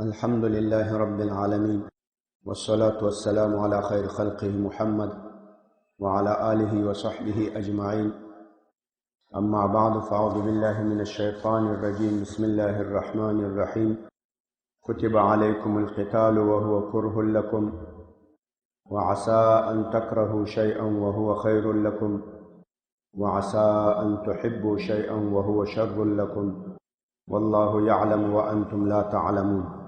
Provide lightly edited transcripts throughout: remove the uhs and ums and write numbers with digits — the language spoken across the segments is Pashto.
الحمد لله رب العالمين، والصلاة والسلام على خير خلقه محمد وعلى آله وصحبه أجمعين. أما بعد، فأعوذ بالله من الشيطان الرجيم. بسم الله الرحمن الرحيم. كتب عليكم القتال وهو كره لكم وعسى أن تكرهوا شيئا وهو خير لكم وعسى أن تحبوا شيئا وهو شر لكم والله يعلم وأنتم لا تعلمون.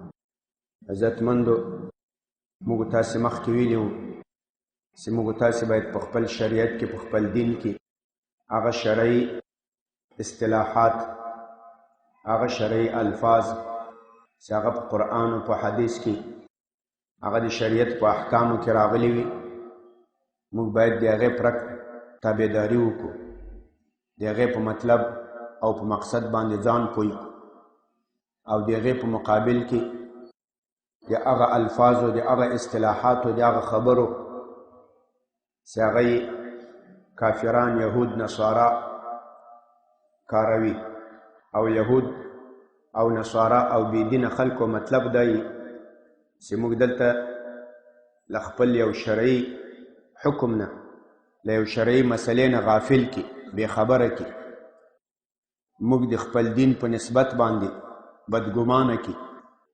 عزتمندو، موږ تاسې مخکې ویلي وو چې موږ تاسې باید په خپل شریعت کې، په خپل دین کې هغه شرعي اصطلاحات، هغه شرعي الفاظ چې هغه په قرآن او په حدیث کې هغه د شریعت په احکامو کې راغلي وي، موږ باید د هغې پرک تابعداري وکړو، د هغې په مطلب او په مقصد باندې ځان پوه کړو، او د هغې په مقابل کې د هغه الفاظو، د هغه اصطلاحاتو، د هغه خبرو چې هغه کافران، یهود، نصارا کاروي، او یهود او نصارا او بېدینه خلکو مطلب دی چې موږ دلته له خپل یو شرعي حکم نه، له یو شرعي مسلې نه غافل کې، بې خبره کې، موږ د خپل دین په نسبت باندې بدګمانه کې،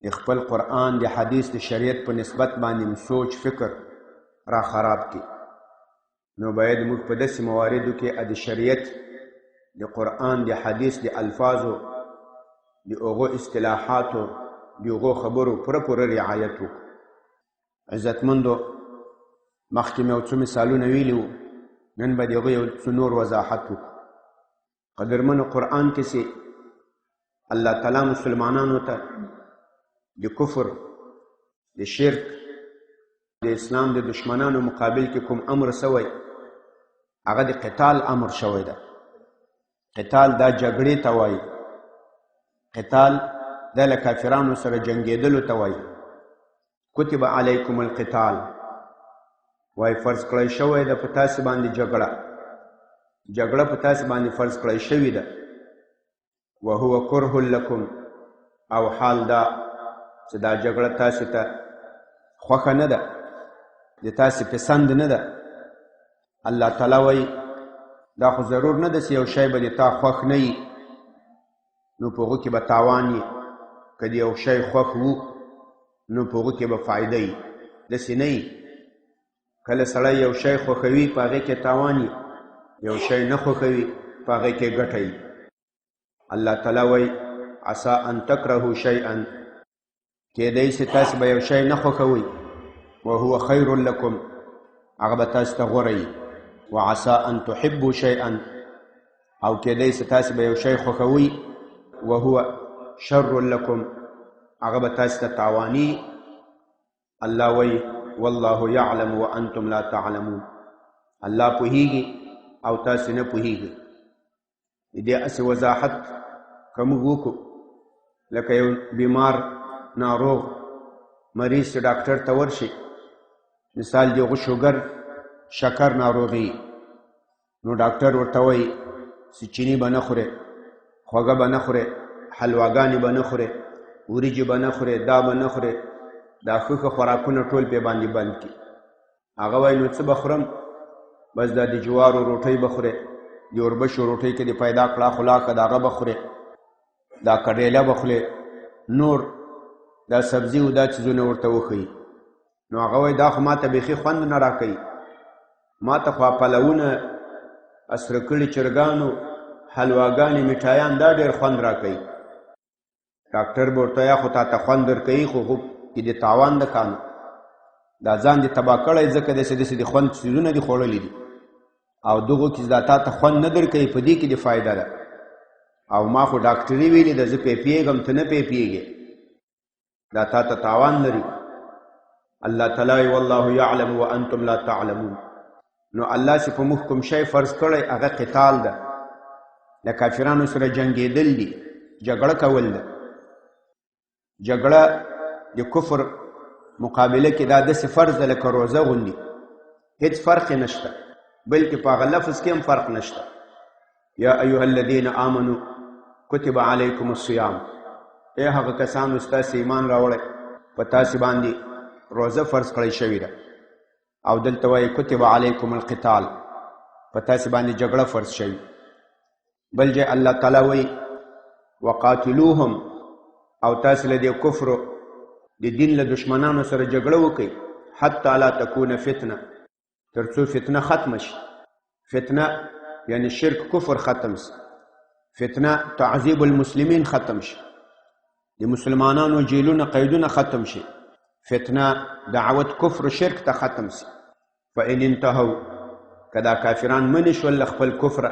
د خپل قرآن، د حدیث، د شریعت په نسبت باندې سوچ فکر را خراب کی. نو باید موږ په داسې مواردو کې د شریعت، د قرآن، د حدیث، د الفاظو، د هغو اصطلاحاتو، د هغو خبرو پوره رعایت وکړو. عزتمندو، مخکې مې یو څو مثالونه ویلي وو، نن به د هغو یو څو نور وضاحت وکړو. قدرمنو، قرآن کې چې الله تعالی مسلمانانو ته د کفر، د شرک، د اسلام د دشمنانو مقابل کې کوم امر سوی، هغه د قتال امر شوی ده. قتال دا جګړې ته وایي، قتال دا له کافرانو سره جنګېدلو ته وایي. کتب علیکم القتال وایي فرض کړی شوی ده په تاسې باندې جګړه په تاسې باندې فرض کړی شوې ده. وهو کره لکم، او حال دا چې دا جګړه تاسې ته خوښه نه ده، د تاسې پسند نه ده. الله تعالی وایي دا خو ضرور نه ده چې یو شی به د تا خوښ نه وي نو په هغو کې به تاوان وي، که د یو شی خوښ وو نو په هغو کې به فایده وي. داسې نه وي. کله سړی یو شی خوښوي په هغې کې تاوان وي، یو شی نه خوښوي په هغې کې ګټه وي. الله تعالی وایي عسى ان تکرهوا شیئا، کیدای شي تاسې به یو شی نه خوښوئ، وهو خیر لکم، هغه به تاسې ته غوره وي. وعسى ان تحبوا شیئا، او کیدای شي تاسې به یو شی خوښوئ، وهو شر لکم، هغه به تاسې ته تاواني. الله وایي والله یعلم وانتم لا تعلمون، الله پوهیږي او تاسې نه پوهیږئ. د دې هسې وضاحت که موږ وکړو، لکه یو بیمار ناروغ مریض چې ډاکټر ته ورشي، مثال د هغه شوګر، شکر ناروغي، نو ډاکټر ورته وایي چې چینی به نه خورې، خوږه به نه خورې، حلواګانې به نه خورې، وریجې به نه خورې، دا به نه خورې، دا ښه خوراکونه ټول پې باندې بند کړي. هغه وایي نو څه به خورم؟ بس دا د جوارو روټۍ به خورې، د اوربشو روټۍ کې د پیدا کړه خلاقه د هغه به خورې، دا کډیله به خورې، نور دا سبزي او دا چیزونه ورته وښیي. نو هغه وایي دا خو ما ته بیخي خوند نه راکوي، ما ته خو پلونه، اسره کړي چرګانو، حلواګانې، میټایان دا ډېر خوند راکوي. ډاکټر به ورته یا خو تا ته خوند درکوي، خو کې د تاوان ده کانو، دا ځان دې تباه کړی، ځکه داسې د خوند چیزونه دې خوړلي دي، او دغو کې دا تا ته خوند نه درکوي، په دې کې دې فایده ده. او ما خو ډاکټري ویلې ده، زه پې پوهېږم، ته نه پې پوهېږې، دا تا ته تاوان لري. الله تعالی والله یعلم وانتم لا تعلمون. نو الله چې په موږ کوم شی فرض کړی هغه قتال ده، له کافرانو سره جنګېدل دي، جګړه کول ده. جګړه د کفر مقابله کې دا داسې فرض ده لکه روزه غوندې، هېڅ فرق یې نشته، بلکې په هغه لفظ کې هم فرق نشته. یا ایها الذین آمنوا کتب علیکم الصیام، ای هغه کسانو ستاسې ایمان راوړی په تاسې باندې روزه فرض کړی شوې ده او دلته وایي کتب علیکم القتال په تاسې باندې جګړه فرض شوي. بل ځای الله تعالی وایي وقاتلوهم او تاسې له دې کفرو د دین له دشمنانو سره جګړه وکړئ حتی لا تکونه فتنه تر څو فتنه ختمه شي. فتنه یعنی شرک کفر ختم شي، فتنه تعذیب المسلمین ختم شي، د مسلمانانو جیلونه قیدونه ختم شي، فتنه دعوت کفر شرک ته ختم شي. فإن انتهوا کدا کافران منی شول له خپل کفره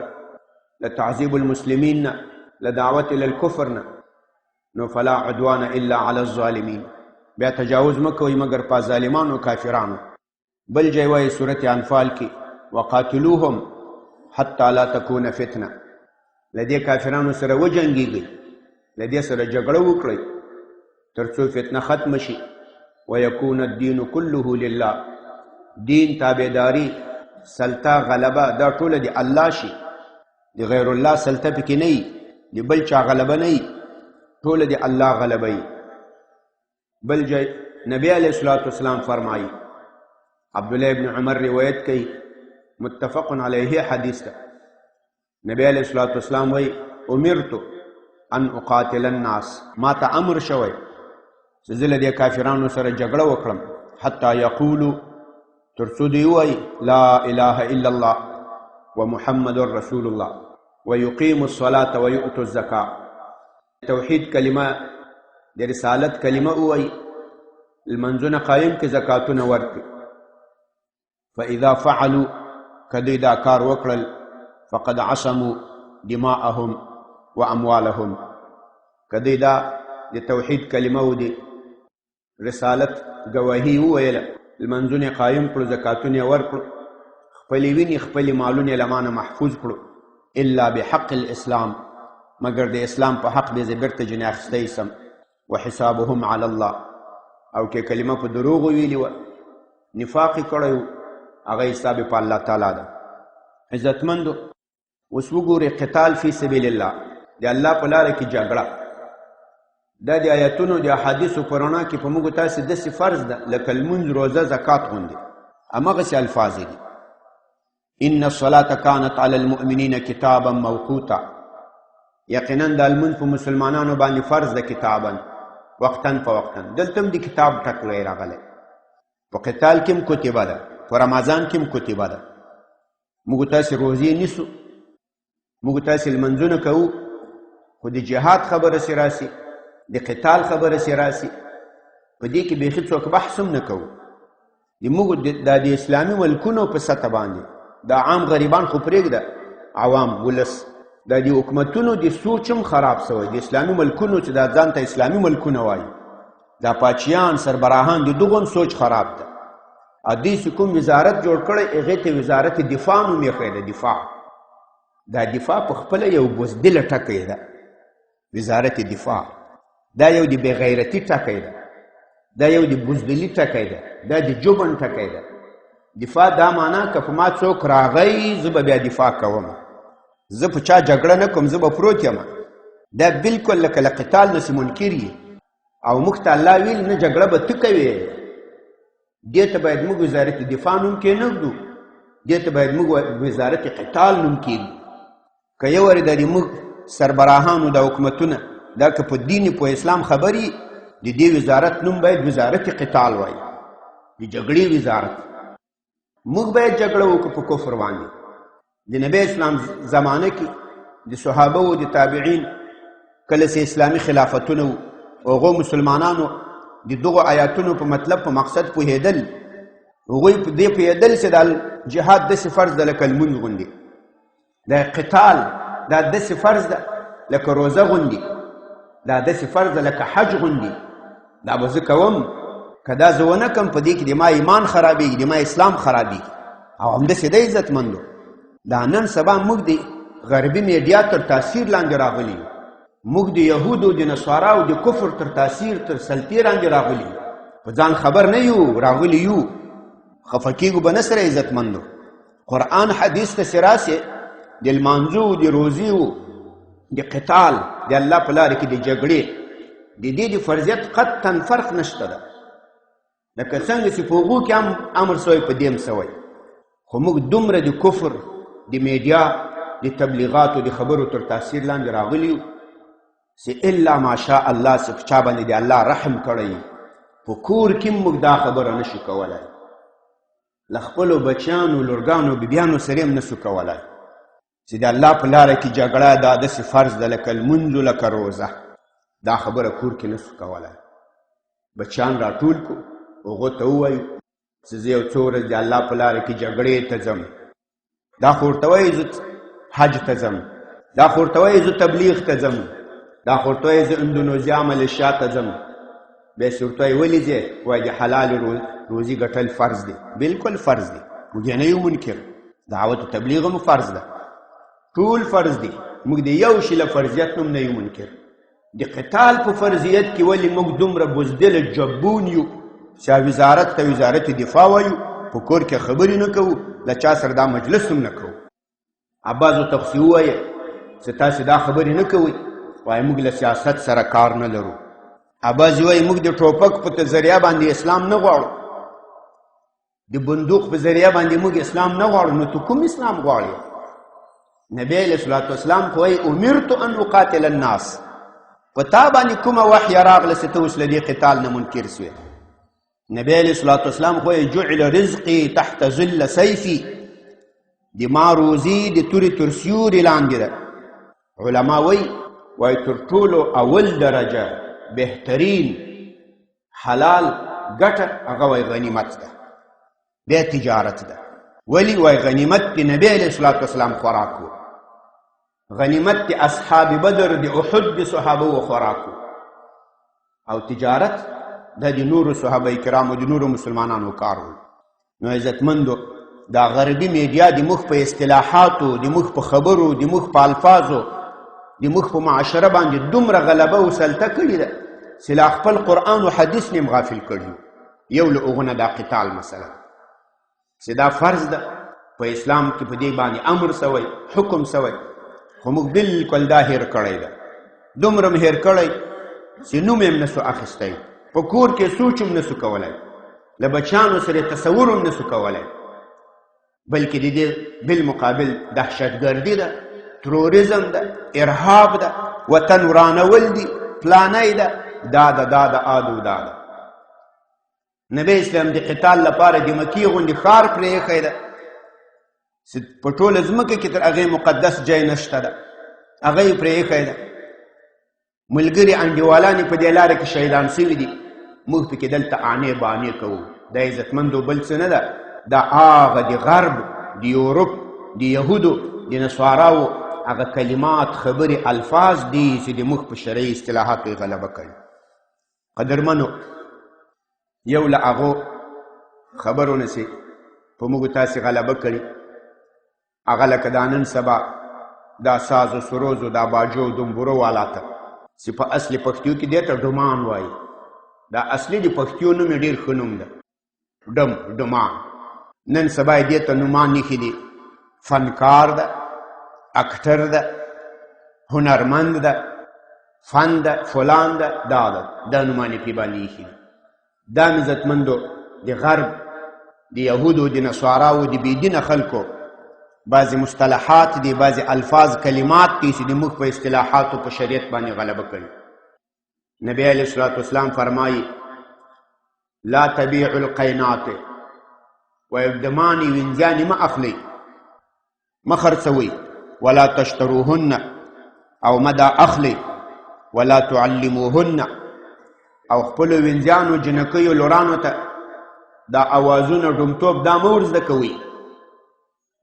له تعذیب المسلمین نه له دعوت الی الکفر نه نو فلا عدوان الا علی الظالمین، بیا تجاوز مکوئ مگر په ظالمانو کافرانو. بل ځای وایي سورت انفال کې وقاتلوهم حتی لا تکون فتنه، له دې کافرانو سره وجنګېږئ، له دې سره جګړه وکړئ تر څو فتنه ختمه شي. ویکون الدین کله لله، دین تابعداري سلطه غلبه دا ټوله د الله شي، د غیر الله سلطه پکې نه وي، د بل چا غلبه نه وي، ټوله د الله غلبه وي. بل ځای نبی علیه الصلاة والسلام فرمایي، عبدالله ابن عمر روایت کوي، متفق علیه حدیث ده، نبی علیه الصلاة والسلام وایي امرت ان اقاتل الناس، ما ته امر شوی چې زه له دې کافرانو سره جګړه وکړم حتی یقولو تر څو دوی وایي لا اله الا الله ومحمد رسول الله ويقيم الصلاة ويؤتوا الزکاة، توحید کلمه د رسالت کلمه وایي، لمنځونه قایم کې زکاتونه ورکړي. فاذا فعلوا کدی دا کار وکړل فقد عصموا دماءهم واموالهم، کدی دا د توحید کلمه و دی رسالت گواهی وویله، لمنځونه قایم کړو، زکاتونه ورکړو، خپلې وینې خپلې مالونه له مانه محفوظ کړو، الا بحق الاسلام، مگر د اسلام په حق دې زه بیرته جنې اخیستی سم. وحسابهم علی الله، او که کلمه په دروغ ویلې وه نفاق یې کړی و هغه حساب په الله تعالی ده. عزتمندو اوس وګورئ قتال فی سبیل الله، د الله په لاره کې جګړه، دا د آیتونو د احادیثو په رڼا کې په موږ تاسې داسې فرض ده لکه لمونځ روزه زکات غوندې، همغسې الفاظ دي. ان الصلاة كانت على المؤمنین کتابا موقوتا، یقینا دا لمونځ په مسلمانانو باندې فرض ده کتابا وقتا په وقتا. دلته هم د کتاب ټکی راغلی، په قتال کې هم کتبه ده، په رمضان کې هم کتبه ده. موږ تاسې روزې نیسو، موږ تاسې لمنځونه کوو، خو د جهاد خبره سې راسي، د قتال خبره سې راسي، په دې کې بیخي څوک بحث هم نه کوو. موږ دا د اسلامي ملکونو په سطح باندې دا عام غریبان خو پرېږده، عوام ولس، دا د حکومتونو د سوچ هم خراب سوی، د اسلامي ملکونو چې دا ځان ته اسلامي ملکونه وایي، دا پاچیان سربراهان د دغو هم سوچ خراب ده. دې چې کوم وزارت جوړ کړی هغې ته وزارت دفاع نوم یې کړی ده. دفاع، دا دفاع په خپله یو بزدله ټکی ده، وزارت دفاع دا یو د بېغیرتي ټکی ده، دا یو د بزدلي ټکی ده، دا د جبن ټکی ده. دفاع دا معنا که په ما څوک راغی زه به بیا دفاع کوم، زه په چا جګړه نه کوم، زه به پروت یم. دا بلکل لکه له قتال نسې منکر یي، او موږ ته الله ویل نه جګړه به ته کوې، دې ته باید موږ وزارت دفاع نوم کېنږدو، دې ته باید موږ وزارت قتال نوم کېږدو. که یو وارې دا د موږ سربراهانو دا حکومتونه دا که په دین په اسلام خبري، د دې وزارت نوم باید وزارت قتال وایي، د جګړې وزارت. موږ باید جګړه وکړو په کفر باندې. د نبی اسلام زمانه کې د صحابه و د تابعین کله چې اسلامي خلافتونه و، هغو مسلمانانو د دغو آیاتونو په مطلب په مقصد پوهېدل، هغوی په دې پوهېدل چې دا جهاد داسې فرض ده لکه لمونځ غوندې، دا قتال دا داسې فرض ده لکه روزه غوندې، دا داسې فرض ده لکه حج غوندې. دا به زه کوم، که دا زه ونه کړم په دې کې د ما ایمان خرابېږي، د ما اسلام خرابېږي. او همداسې دی عزتمندو، دا نن سبا موږ د غربي میډیا تر تاثیر لاندې راغلي یو، موږ د یهودو د نصاراو د کفر تر تاثیر تر سلطې لاندې راغلي یو، په ځان خبر نه یو، راغلي یو. خفه کېږو به نه سره عزتمندو. قرآن حدیث ته چې راسې د لمانځو، د روزیو، د قتال، د الله په لارې کې د جګړې، د دې د فرضیت قطعا فرق نشته ده لکه څنګه چې په هغو کې هم امر سوی په دې هم سوی خو موږ دومره د کفر د میډیا د تبلیغاتو د خبرو تر تاثیر لاندې راغلي یو چې الا ماشاء الله چې په چا باندې د الله رحم کړی په کور کې موږ دا خبره نشو کولی له خپلو بچیانو لورګانو بیبیانو سره هم نشو کولی چې د الله په لاره کې جګړه دا داسې فرض ده لکه لمونځ لکه روزه دا خبره کور کې نشو کولی بچیان راټول کړو هغو ته ووایو چې زه یو څو ورځې د الله په لاره کې جګړې ته ځم دا خو ورته وایي زه حج ته ځم دا خو ورته وایي زه تبلیغ ته ځم دا خو ورته وایي زه اندونیزیا ملیشیا ته ځم بیا چې ورته وایي ولې ځې وایي د حلال روزي ګټل فرض دی بلکل فرض دی موږ یې نه یو منکر دعوت و تبلیغ هم فرض ده ټول فرض دی موږ د یو شي له فرضیت هم نه یو منکر د قتال په فرضیت کې ولې موږ دومره بزدل جبون یو چې وزارت ته وزارت دفاع وایو په کور کې خبرې نه کوو له چا سره دا مجلس هم نه کوو بعضو تخصي ووایه چې تاسې دا خبرې نه کوئ وایي موږ له سیاست سره کار نه لرو بعضې وایي موږ د ټوپک په ذریعه باندې اسلام نه غواړو د بندوق په ذریعه باندې موږ اسلام نه غواړو نو ته کوم اسلام غواړې نبی علیه الصلاة والسلام خو وایي امرت ان اقاتل الناس په تا باندې کومه وحی راغله چې ته اوس له دې قتال نه منکر سوې نبی علیه الصلاة والسلام خو جعل رزقي تحت ظل سیفي د ما روزي د تورې تر سیوري لاندې ده علما وایي تر ټولو اول درجه بهترین حلال ګټه هغه وایي غنیمت ده بیا تجارت ده ولی وایي غنیمت د نبی علیه الصلاة والسلام خوراک و غنیمت د اصحاب بدر د احد د صحابه خوراک و او تجارت دا د نورو صحابه کرامو د نورو مسلمانانو کار و نو عزتمندو دا غربي میډیا د موږ په اصطلاحاتو د موږ په خبرو د موږ په الفاظو د موږ په معاشره باندې دومره غلبه او سلطه کړې ده چې لا خپل قرآن او حدیث نه غافل کړي یو له هغو نه دا قتال مثلا چې دا فرض ده په اسلام کې په دې باندې امر سوی حکم سوی خو موږ بلکل دا هیر کړی ده دومره م هیر کړی چې نوم یې هم نسو اخیستی په کور کې سوچ هم نسو کولی له بچیانو سره تصور هم نسو کولی بلکې د دې بالمقابل دهشتګردي ده تروریزم ده ارهاب ده وطن ورانول دي پلانۍ ده دا د آدو دا ده نبی اسلام د قتال لپاره د مکې غوندې ښار پرېښی ده چې په ټوله ځمکه کې تر هغې مقدس ځای نشته ده هغه یې پرېښی ده ملګري انډیوالان په دې لاره کې شهیدان سوي دي موږ پکې دلته آنې بانې کوو دا عزتمندو بل څه نه ده دا هغه د غرب د یورپ د یهودو د نصاراو هغه کلمات خبرې الفاظ دي چې د موږ په شرعي اصطلاحاتو یې غلبه کوي قدرمنو یو له هغو خبرونه چې په موږ تاسې غلبه کړي هغه لکه دا نن سبا دا ساز و سروز و دا باجو و دمبورو والا ته چې په اصل پښتو کې دې ته ډمان وایي دا اصلي د پښتو نوم یې ډېر ښه نوم ده ډمان نن سبا یې دې ته نومان ایښي دي فنکار ده اکټر ده هنرمند ده فن ده فلان ده دا نومان یې پې باندې ایښي دي دا عزتمندو د غرب د یهودو د نصاراو د بېدینه خلکو بعضې مصطلحات دي بعضې الفاظ کلمات دي چې د موږ په اصطلاحاتو په شریعت باندې غلبه کوي نبی علیه الصلاة والسلام فرمایي لا تبیع القینات وایي د مانې وینځیانې مه اخلئ مه خرڅوئ ولا تشتروهن او مه دا اخلئ ولا تعلموهن او خپلو وینځیانو جنکیو لورانو ته دا اوازونه ډومتوب دا مه ورزده کوئ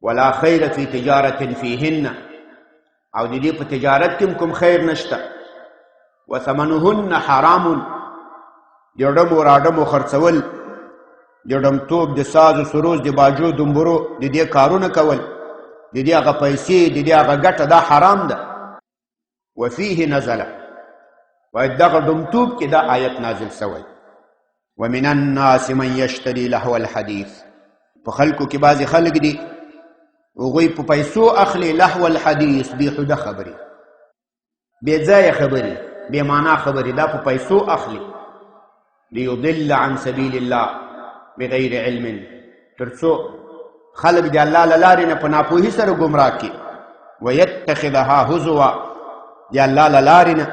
ولا خیر فی تجارت فیهن او د دې په تجارت کې کوم خیر نشته وثمنهن حرام د ډمو راډمو خرڅول د ډمتوب د ساز و سروز د باجو دمبرو د دې کارونه کول د دې هغه پیسې د دې هغه ګټه دا حرام ده وفیه نزله وایي دغه ډمتوب کې دا آیت نازل سوی ومن الناس من یشتری لهو الحدیث په خلکو کې بعضې خلک دي هغوی په پیسو اخلي لهو الحدیث بېهوده خبرې بېځایه خبرې بې معنا خبرې دا په پیسو اخلي لیضل عن سبیل الله بغیر علم تر څو خلک د الله له لارې نه په ناپوهي سره ګمراه کړي ویتخذها هزوا د الله له لارې نه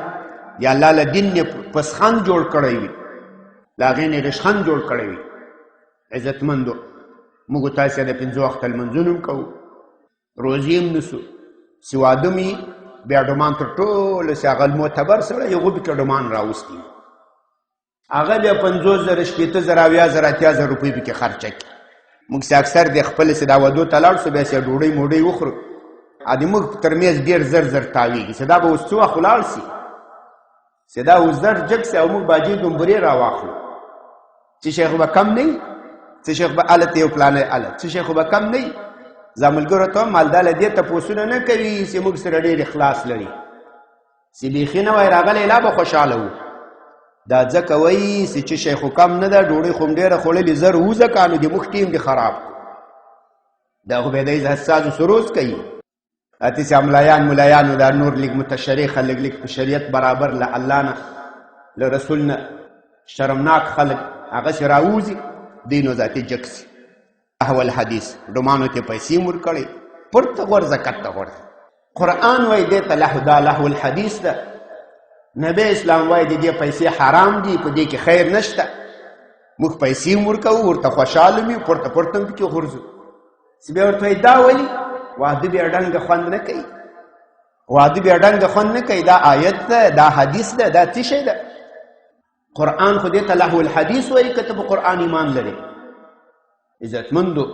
د الله له دین نه پسخند جوړ کړی وي د هغې نه رشخند جوړ کړی وي عزتمندو موږ تاسې د 5 وخته لمونځونه هم کوو روزې هم نیسو چې واده مې بیا ډمان تر ټولو چې هغه معتبر سړی هغو پکې ډمان راوستي هغه بیا 50,000 شپېته 80,000 80,000 روپۍ پکې خرچه کړي موږ چې اکثر د خپل چې دا ودو ته لاړ شو بیا چې ډوډۍ موډۍ وخورو د موږ تر میز ډېر زر زر تاویږي چې دا به اوس څه وخت ولاړ شي چې دا اوس زر جګ شي او موږ باجې دومبرې راواخلو چې شیخ به کم نه وي څه شیخ به هلته یو پلانی هلته څه شیخ به کم نه وي زما ملګرو ته هم مالداره دې تپوسونه نه کوي چې موږ سره ډېر اخلاص لري چې بیخي نه وای راغلی لا به خوشحاله وو دا ځکه وایي چې شیخ خو کم نه ده ډوډۍ خو هم ډېره خوړلې زر ووځه که نو د موږ ټیم دې خراب دا خو بیا دی حساسو سروز کوي اته چې ملایانو دا نور لږ متشرع خلک لږ په شریعت برابر له الله نه له رسول نه شرمناک خلک هغه چې راوځي دی نو ذاتي جګ سي احول حدیث ډمانو ته پیسې مور کړي پورته غورځه کته غورځه قرآن وایي دې ته لهو دا لهو الحدیث ده نبی اسلام وایي د دې پیسې حرام دي په دې کې خیر نشته موږ پیسې هم ورکوو ورته خوشحاله مې پورته پورته هم پکې غورځو چې بیا ورته وایي دا ولي واده بیا ډنګه خوند نه کوي واده بیا ډنګه خوند نه کوي دا آیت ده دا حدیث ده دا څه شی ده قرآن خو دې ته لهو الحدیث وایي که ته په قرآن ایمان لرې عزتمندو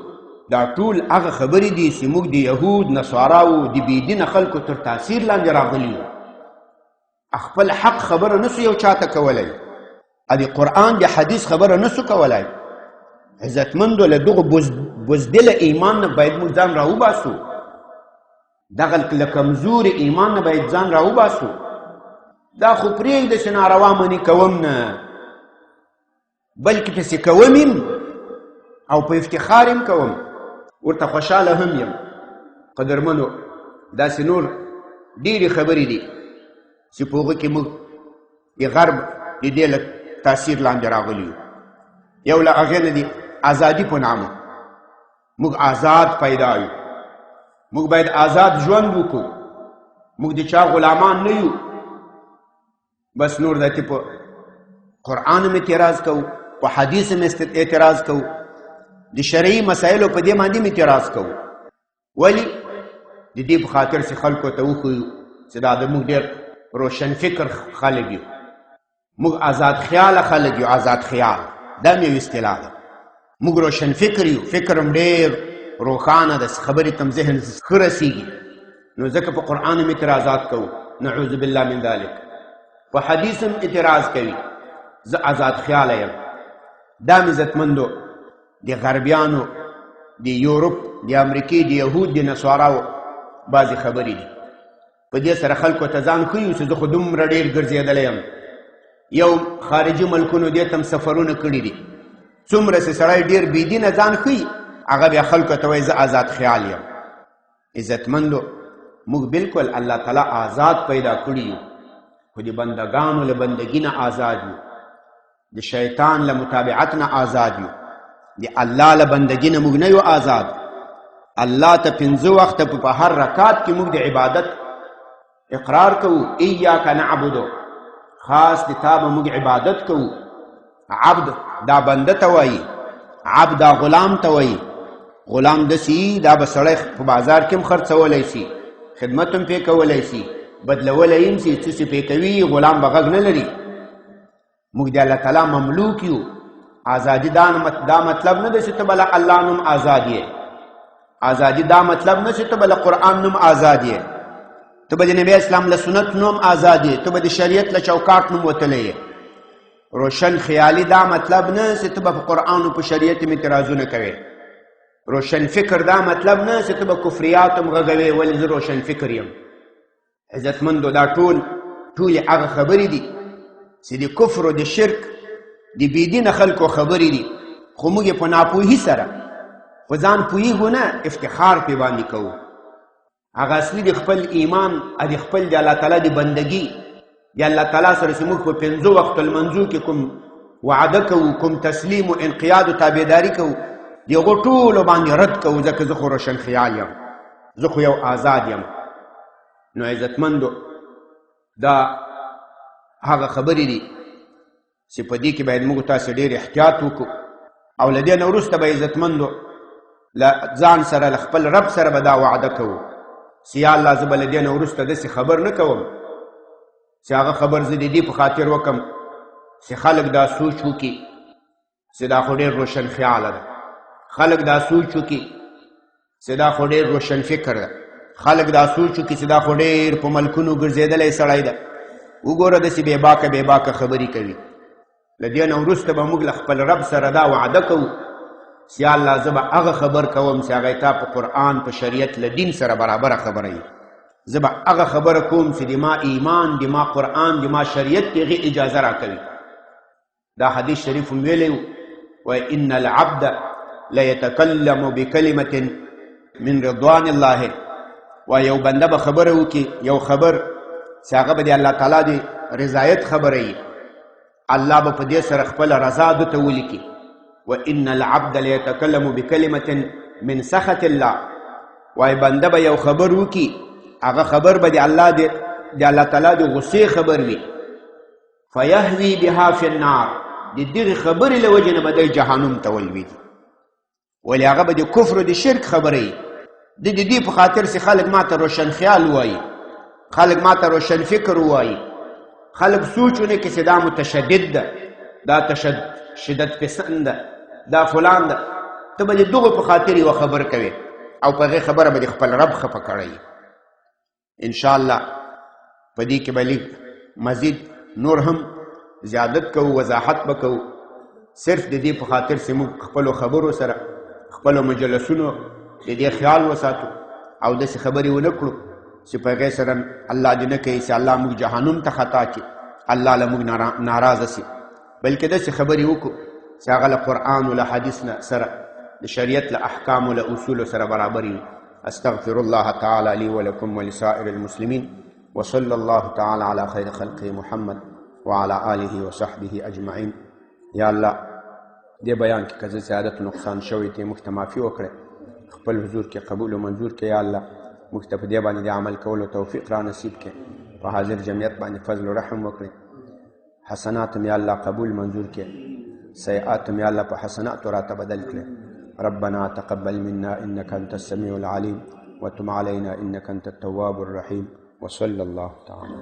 دا ټول هغه خبرې دي چې موږ د یهود نصاراو د بېدینه خلکو تر تاثیر لاندې راغلي یو خپل حق خبره نسو یو چاته کولی د قرآن د حدیث خبره نسو کولی عزتمندو له دغه بزدل ایمان نه باید موږ ځان راوباسو دغه له کمزوري ایمان نه باید ځان راوباسو دا خو پرېږده چې ناروا منې کوم نه بلکې پسې کوم یم او په افتخار هم کوم ورته خوشحاله هم یم قدرمنو داسې نور ډېرې خبرې دي چې په هغه کې موږ د غرب د دې له تاثیر لاندې راغلي یو له هغې نه دي ازادي په نامه موږ آزاد پیدا یو موږ باید آزاد ژوند وکړو موږ د چا غلامان نه یو بس نور داتې په قرآن هم اعتراض کوو په حدیث هم اعتراض کوو د شرعي مسایلو په دې باندې هم اعتراض کوو ولې د دې په خاطر چې خلکو ته وښیو چې دا د موږ ډېر روشن فکر خلک یو موږ آزاد خیاله خلک یو آزاد خیال دا مې یو اصطلاح ده موږ روشن فکر یو فکر هم ډېر روښانه ده خبرې ته هم ذهن ښه رسېږي نو ځکه په قرآن هم اعتراضات کوو نعوذ بالله من ذلک په حدیث هم اعتراض کوي زه آزاد خیاله یم دا مې عزتمندو د غربیانو د یورپ د امریکې د یهود د نصاراو بعضې خبرې دي په دې سره خلکو ته ځان ښیو چې زه خو دومره ډېر ګرځېدلی یم یو خارجي ملکونو دې ته هم سفرونه کړي دي څومره چې سړی ډېر بېدینه ځان ښیي هغه بیا خلکو ته وایي زه آزاد خیال یم عزتمندو موږ بالکل الله تعالی آزاد پیدا کړي یو خو د بندګانو له بندګي نه آزاد یو د شیطان له متابعت نه آزاد یو د الله له بندګي نه موږ نه یو آزاد الله ته 5 وخته په هر رکعت کې موږ د عبادت اقرار کوو ایاک نعبدو خاص د تا به موږ عبادت کوو عبد دا بنده ته وایي عبد دا غلام ته وایي غلام داسې دا به سړی په بازار کې هم خرڅولی شي خدمت هم پې کولی شي بدلولی هم شي څه چې پې کوي غلام به غږ نه لري موږ د الله تعالی مملوک یو آزادي دا مطلب نه دی چې ته به له الله نوم آزاد یې آزادي دا مطلب نه چې ته به له قرآن نوم آزاد یې ته به د نبی اسلام له سنت نوم آزاد یې ته به د شریعت له چوکاټ نوم وتلی یې روشن خیالي دا مطلب نه چې ته به په قرآن او په شریعت هم اعتراضونه کوې روشن فکر دا مطلب نه چې ته به کفریات هم غږوې ولې زه روشن فکر یم عزتمندو دا ټولې هغه خبرې دي چې د کفر او د شرک د بېدینه خلکو خبرې دي خو موږ یې په ناپوهي سره خو ځان پوهېږو نه افتخار پې باندې کوو هغه اصلي د خپل ایمان د خپل د الله تعالی د بندګي د الله تعالی سره چې موږ په 5 وخت المنځو کې کوم وعده کوو، کوم تسلیم او انقیاد او تابعداري کوو، د هغو ټولو باندې رد کوو، ځکه زه خو روشن خیال یم، زه خو یو آزاد یم. نو عزتمندو دا هغه خبرې دي چې په دې کې باید موږ تاسې ډېر احتیاط وکړو. او له دې نه وروسته به عزتمندو له ځان سره له خپل رب سره به دا وعده کوو چې یا الله زه به له دې نه وروسته داسې خبر نه کوم چې هغه خبر زه د دې په خاطر وکړم چې خلک دا سوچ وکړي چې دا خو ډېر روشن خیاله ده، خلک دا سوچ وکړي چې دا خو ډېر روشن فکر ده، خلک دا سوچ وکړي چې دا خو ډېر په ملکونو ګرځېدلی سړی ده. وګوره داسې بې باکه خبرې کوي. له دې نه وروسته به موږ له خپل رب سره دا وعده کوو چې یا الله زه به هغه خبر کوم چې هغه تا په قرآن په شریعت له دین سره برابره خبره وي. زه به هغه خبره کوم چې د ما ایمان، د ما قرآن، د ما شریعت د هغې اجازه راکوي. دا حدیث شریف هم ویلی و ان العبد لیتکلم بکلمة من رضوان الله. و یو بنده به خبره وکړي، یو خبر چې هغه به د الله تعالی د رضایت خبره وي، الله به په دې سره خپله رضا ده ته ولیکي. و ان العبد لیتکلم بکلمة من سخط الله. وای بنده به یو خبر وکړي، هغه خبر به د الله تعالی د غصې خبر وي. فیهوی بها فی النار. د دغې خبرې له وجې نه به دی جهنم ته ولوېږي. ولې هغه به د کفر او د شرک خبره وي. د دې په خاطر چې خلک ما ته روشن خیال وایي، خلک ما ته روشن فکر وایي، خلک سوچونه کې چې دا متشدد ده، دا شدت پسند ده، دا فلان ده، ته به د دغو په خاطر یوه خبر کوې او په هغې خبره به د خپل رب خفه کړی. انشاءالله په دې کې به لږ مزید نور هم زیادت کوو، وضاحت به کوو، صرف د دې په خاطر چې موږ خپلو خبرو سره خپلو مجلسونو د دې خیال وساتو او داسې خبرې ونه کړو چې په هغې سره الله دې نه کوي چې الله موږ جهنم ته خطا کړي، الله له موږ ناراضه سي، بلکې داسې خبرې وکړو چې هغه له قرآن او له حدیث نه سره د شریعت له احکامو له اصولو سره برابر وي. استغفر الله تعالی لي ولكم ولسائر المسلمين وصلى الله تعالى على خير خلقه محمد وعلى آله وصحبه اجمعين. یا الله دې بیان کې که څه زیادت نقصان شوی دی موږ ته معافي وکړئ، خپل حضور کې قبول او منظور کې. یا الله موږ ته په دې باندې د عمل کولو توفیق را نصیب کړي، په حاضر جمعیت باندې فضل و رحم وکړي. حسنات هم یا الله قبول منظور کړي، سیئات هم یا الله په حسناتو راته بدل کړي. ربنا تقبل منا انك انت السميع العليم وتب علينا انك انت التواب الرحيم وصلى الله تعالى